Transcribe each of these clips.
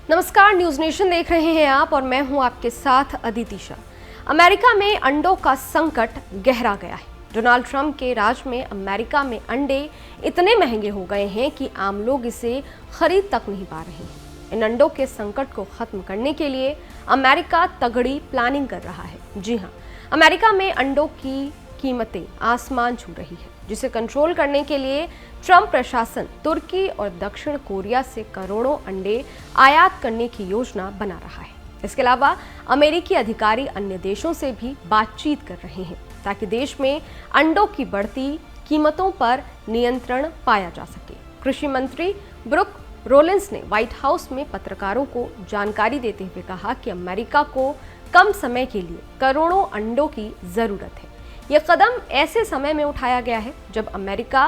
नमस्कार, news nation देख रहे हैं आप और मैं हूं आपके साथ अदिति शाह। अमेरिका में अंडों का संकट गहरा गया है। डोनाल्ड ट्रंप के राज में अमेरिका में अंडे इतने महंगे हो गए हैं कि आम लोग इसे खरीद तक नहीं पा रहे हैं। इन अंडों के संकट को खत्म करने के लिए अमेरिका तगड़ी प्लानिंग कर रहा है। जी हां, अमेरिका में अंडों की कीमतें आसमान छू रही है, जिसे कंट्रोल करने के लिए ट्रंप प्रशासन तुर्की और दक्षिण कोरिया से करोड़ों अंडे आयात करने की योजना बना रहा है। इसके अलावा अमेरिकी अधिकारी अन्य देशों से भी बातचीत कर रहे हैं ताकि देश में अंडों की बढ़ती कीमतों पर नियंत्रण पाया जा सके। कृषि मंत्री ब्रुक रोलिंस ने व्हाइट हाउस में पत्रकारों को जानकारी देते हुए कहा कि अमेरिका को कम समय के लिए करोड़ों अंडों की जरूरत है। यह कदम ऐसे समय में उठाया गया है जब अमेरिका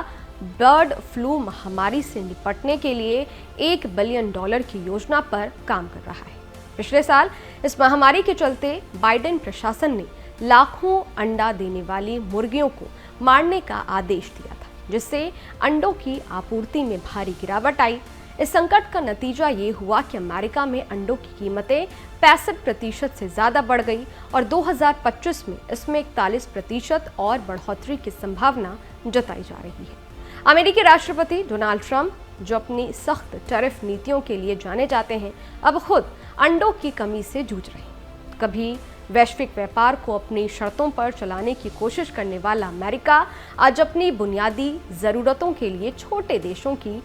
बर्ड फ्लू महामारी से निपटने के लिए $1 बिलियन की योजना पर काम कर रहा है। पिछले साल इस महामारी के चलते बाइडेन प्रशासन ने लाखों अंडा देने वाली मुर्गियों को मारने का आदेश दिया था, जिससे अंडों की आपूर्ति में भारी गिरावट आई। इस संकट का नतीजा ये हुआ कि अमेरिका में अंडों की कीमतें 65% से ज्यादा बढ़ गई और 2025 में इसमें 41% और बढ़ोतरी की संभावना जताई जा रही है। अमेरिकी राष्ट्रपति डोनाल्ड ट्रंप, जो अपनी सख्त टैरिफ नीतियों के लिए जाने जाते हैं, अब खुद अंडों की कमी से जूझ रहे हैं। कभी वैश्विक व्यापार को अपनी शर्तों पर चलाने की कोशिश करने वाला अमेरिका आज अपनी बुनियादी जरूरतों के लिए छोटे देशों की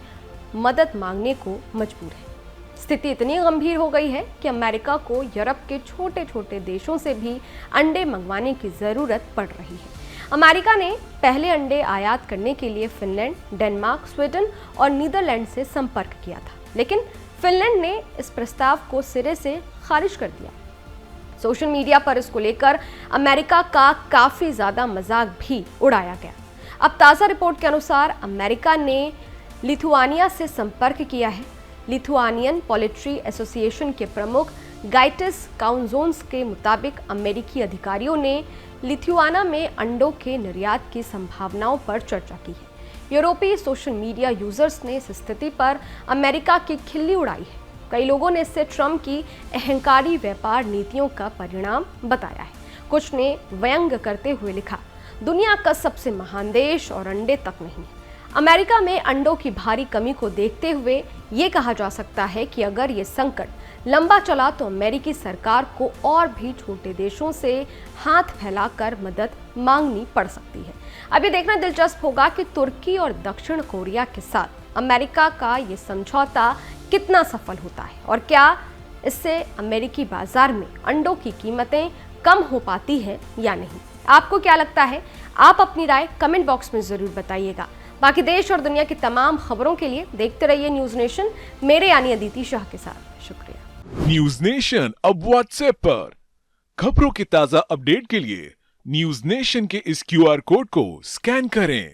मदद मांगने को मजबूर है। स्थिति इतनी गंभीर हो गई है कि अमेरिका को यूरोप के छोटे छोटे देशों से भी अंडे मंगवाने की जरूरत पड़ रही है। अमेरिका ने पहले अंडे आयात करने के लिए फिनलैंड, डेनमार्क, स्वीडन और नीदरलैंड से संपर्क किया था, लेकिन फिनलैंड ने इस प्रस्ताव को सिरे से खारिज कर दिया। सोशल मीडिया पर इसको लेकर अमेरिका का काफी ज्यादा मजाक भी उड़ाया गया। अब ताजा रिपोर्ट के अनुसार अमेरिका ने लिथुआनिया से संपर्क किया है। लिथुआनियन पोल्ट्री एसोसिएशन के प्रमुख गाइटिस काउंजोन्स के मुताबिक अमेरिकी अधिकारियों ने लिथुआना में अंडों के निर्यात की संभावनाओं पर चर्चा की है। यूरोपीय सोशल मीडिया यूजर्स ने इस स्थिति पर अमेरिका की खिल्ली उड़ाई है। कई लोगों ने इसे ट्रंप की अहंकारी व्यापार नीतियों का परिणाम बताया है। कुछ ने व्यंग करते हुए लिखा, दुनिया का सबसे महान देश और अंडे तक नहीं। अमेरिका में अंडों की भारी कमी को देखते हुए ये कहा जा सकता है कि अगर ये संकट लंबा चला तो अमेरिकी सरकार को और भी छोटे देशों से हाथ फैलाकर मदद मांगनी पड़ सकती है। अभी देखना दिलचस्प होगा कि तुर्की और दक्षिण कोरिया के साथ अमेरिका का ये समझौता कितना सफल होता है और क्या इससे अमेरिकी बाजार में अंडों की कीमतें कम हो पाती है या नहीं। आपको क्या लगता है? आप अपनी राय कमेंट बॉक्स में जरूर बताइएगा। बाकी देश और दुनिया की तमाम खबरों के लिए देखते रहिए न्यूज नेशन, मेरे यानी अदिति शाह के साथ। शुक्रिया। न्यूज नेशन अब व्हाट्सएप पर खबरों के ताजा अपडेट के लिए न्यूज नेशन के इस QR कोड को स्कैन करें।